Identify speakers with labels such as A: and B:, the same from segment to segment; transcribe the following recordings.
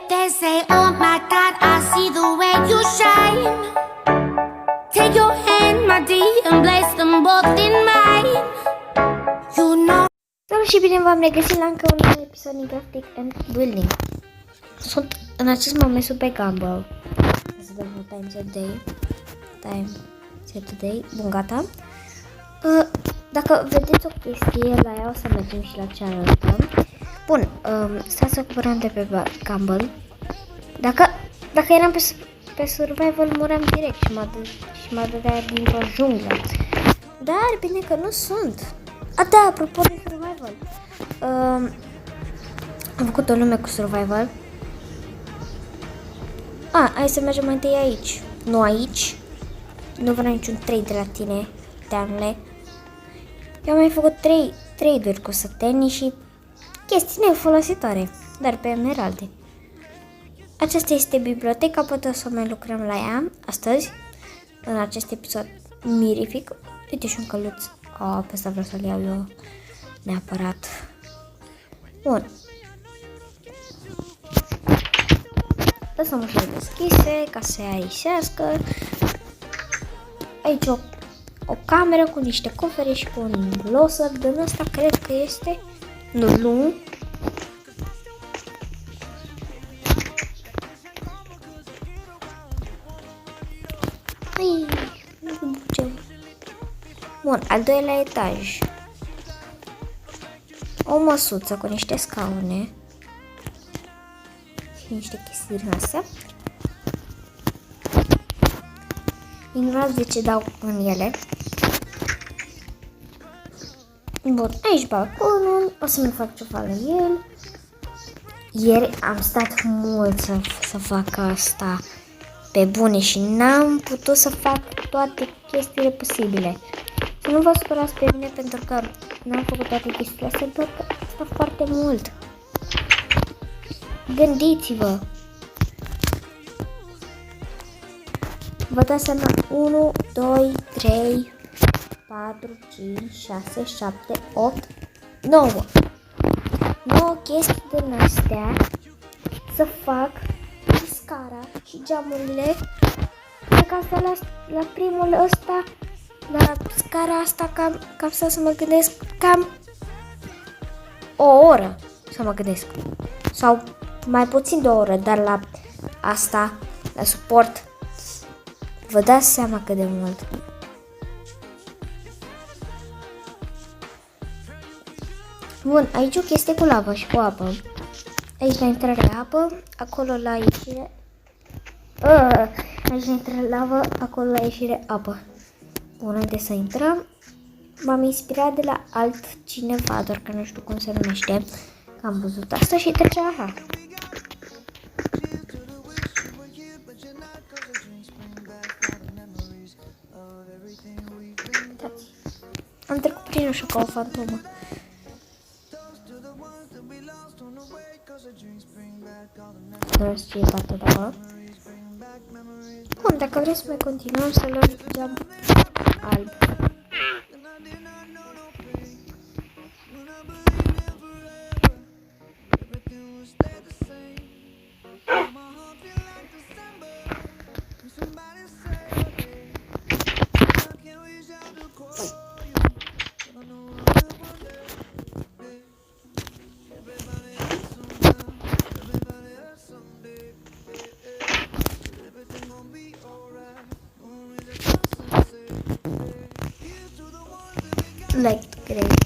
A: They say, oh my God, I see the way you shine. Take your hand, my dear, and place them both in mine. You know.
B: Salut și bine v-am regăsit la încă un nou episod din Crafting and Building. Sunt în acest moment sub pe Gumball. Să dăm time today. Bun, gata. Dacă vedeți o chestie la ea, o să mergem și la cealaltă. Bun, stați să cumpărăm de pe Gumball. Dacă eram pe survival, muream direct și mă dădea dintr-o junglă. Dar bine că nu sunt. Da, apropo de survival. Am făcut o lume cu survival. Hai să mergem mai întâi aici. Nu aici. Nu vreau niciun trade de la tine, Danle. Eu am mai făcut 3 trade-uri cu sătenii și chestii nefolositoare, dar pe emeralde. Aceasta este biblioteca, putem să mai lucrăm la ea astăzi, în acest episod mirific. Uite și un căluț. Pe asta vreau să-l iau eu neapărat. Bun. Lăsăm ușile deschise ca să se aerisească. Aici o cameră cu niște cofere și cu un loser. Din ăsta cred că este. Nu. Bun, al doilea etaj. O măsuță cu niște scaune și niște chestii din astea. Ignorați de ce dau în ele. Bun, aici balconul. O să-mi fac ceva la el. Ieri am stat mult să fac asta pe bune și n-am putut să fac toate chestiile posibile. Să nu vă supărați pe mine pentru că n-am făcut toate chestiile astea, doar că asta foarte mult. Gândiți-vă! Vă dați seama, 1, 2, 3, 4, 5, 6, 7, 8, 9. 9 chestii din astea să fac scara și geamurile. Cred că asta la primul ăsta, la scara asta, cam să mă gândesc cam o oră să mă gândesc. Sau mai puțin de o oră, dar la asta, la suport, vă dați seama cât de mult. Bun, aici o chestie cu lavă și cu apă. Aici la intrare apă, acolo la ieșire. Aici la intrare lavă, acolo la ieșire apă. Bun, haideți să intrăm. M-am inspirat de la altcineva, doar că nu știu cum se numește. Am văzut asta și trece așa. Am trecut prin ușă ca o fantomă. Nu știu ce bate de acolo. Bun, dacă vreți să mai continuăm să luăm geam alb. Like great.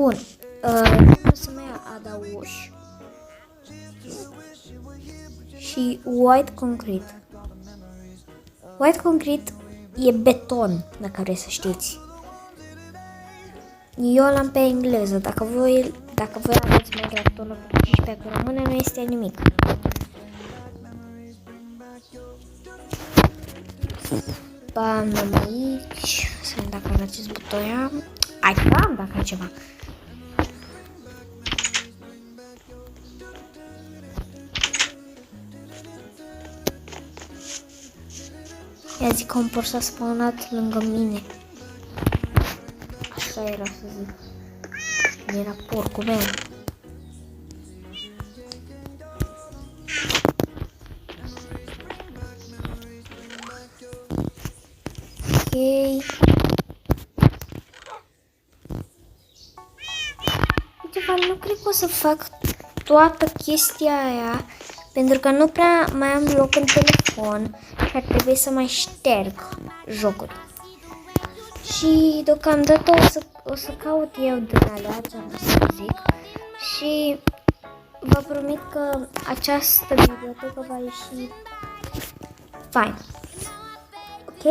B: Bun. Trebuie să mai adaugi și white concrete. White concrete e beton, dacă vreți să știți. Eu l-am pe engleză. Dacă voi aveți Minecraft 1.15 pe română, nu este nimic. Bam aici. Să vedem dacă am acest buton. Ai cam dacă ai ceva. Ia zic că un porc s-a spawnat lângă mine. Așa era să zic. Era porcul meu. Ok. Uite, nu cred că o să fac toată chestia aia, pentru că nu prea mai am loc în telefon și ar trebui să mai șterg jocul. Și deocamdată o să caut eu din alea, ce am să zic, și vă promit că această bibliotecă va ieși fain. Ok?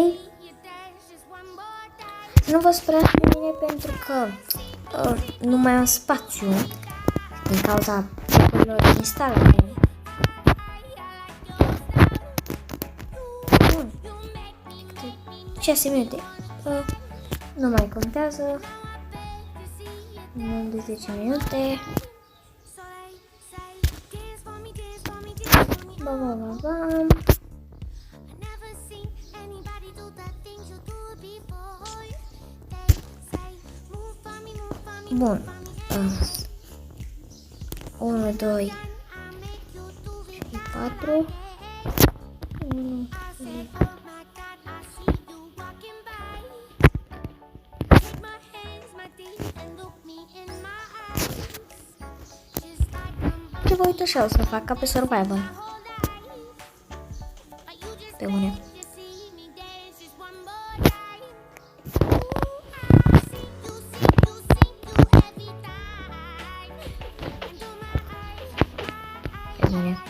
B: Nu vă sperați pe mine pentru că nu mai am spațiu din cauza jocurilor instalate. Bun. 6 minute. Nu mai contează. De 10 minute. Bam. Bun. 1, 2, 4. 1, 2. Ce vă uit așa, o să fac ca pe survival. Pe bune. Pe bune.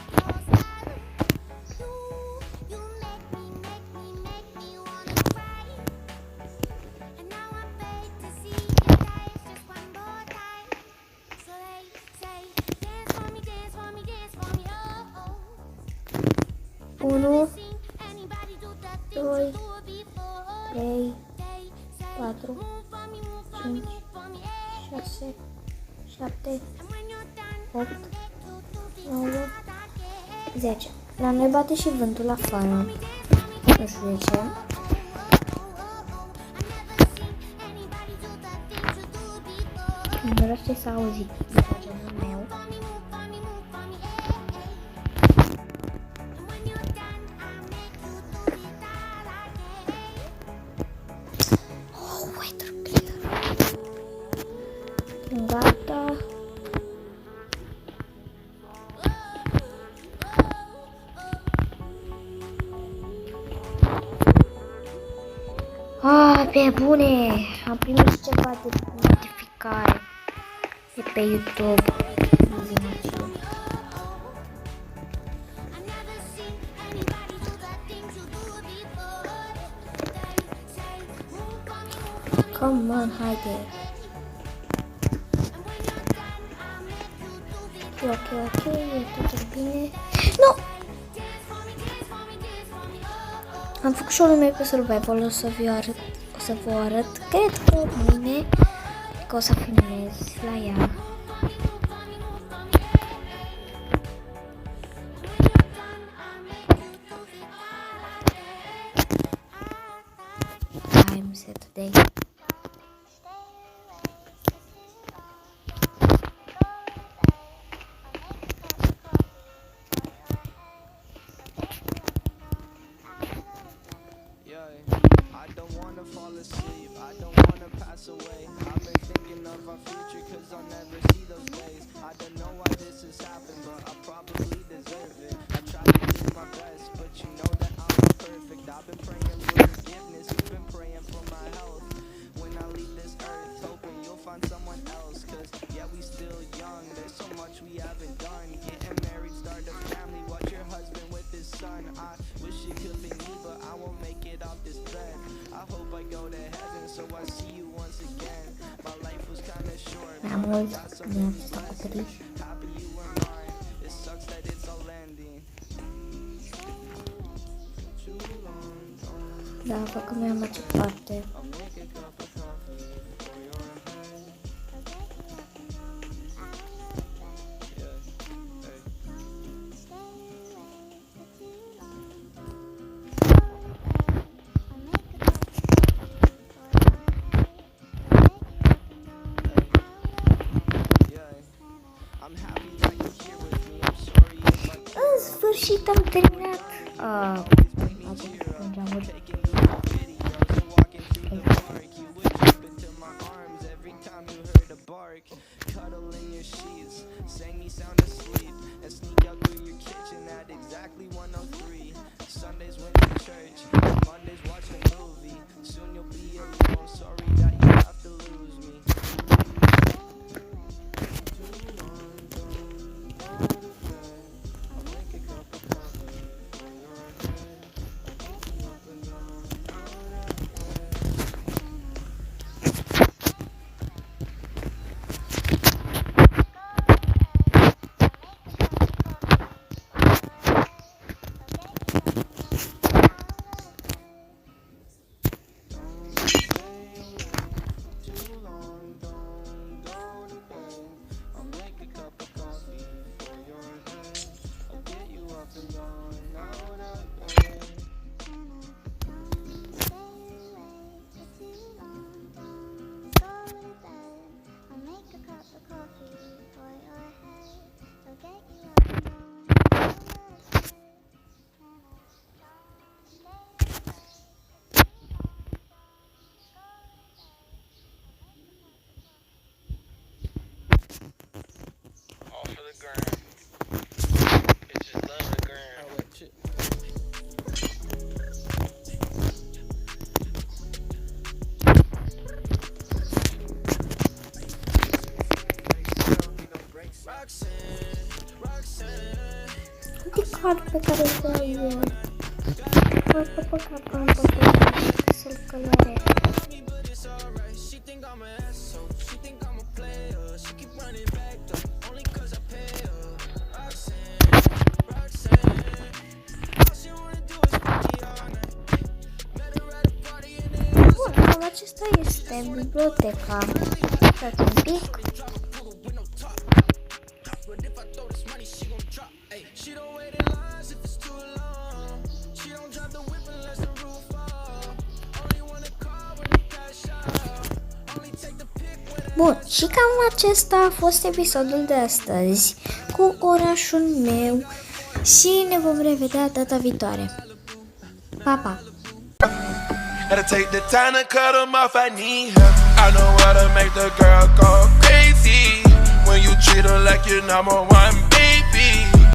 B: Unu, 2, 3, 4, 5, 6, 7, 8, 9, 10. La noi bate și vântul afară. Nu știu de ce. Nu dorește să auzi genul meu. Gata. Pe bune, am primit ceva de notificare de pe YouTube. Come on, haide. Ok, e totul bine. Nu! Am făcut și o lume pe survival, o să vă arăt, cred că mâine, că o să filmez la ea. I'm set today.
C: I don't wanna fall asleep, I don't wanna pass away. I've been thinking of our future cause I'll never see those days. I don't know why this has happened, but I probably deserve it. I try to do my best, but you know that I'm not perfect. I've been praying for forgiveness, you've been praying for my health. When I leave this earth, hoping you'll find someone else. hope I go to heaven, so I see you once again. My life was kinda short,
B: Mai mult din acest acoperiș.
C: happy you were mine. It sucks that it's all ending.
B: Da, fac că mi-am mai parte. În sfârșit am terminat.
C: Cuddle in your sheets, sang me sound asleep, and sneak out through your kitchen at exactly 1:03. Sundays went to church, Mondays watch a movie. Soon you'll be alone, sorry that you have to lose me. I'll make a cup of coffee for your head. I'll get you up and down,
B: Card pe care îl dau eu. Să-l călare. Bun, cam acesta este biblioteca. Stați un pic. Bun, și cam acesta a fost episodul de astăzi cu orașul meu și ne vom revedea data viitoare. Pa, pa!
D: Gotta take the time to cut them off, I need help. I know how to make the girl go crazy when you treat her like you're number one.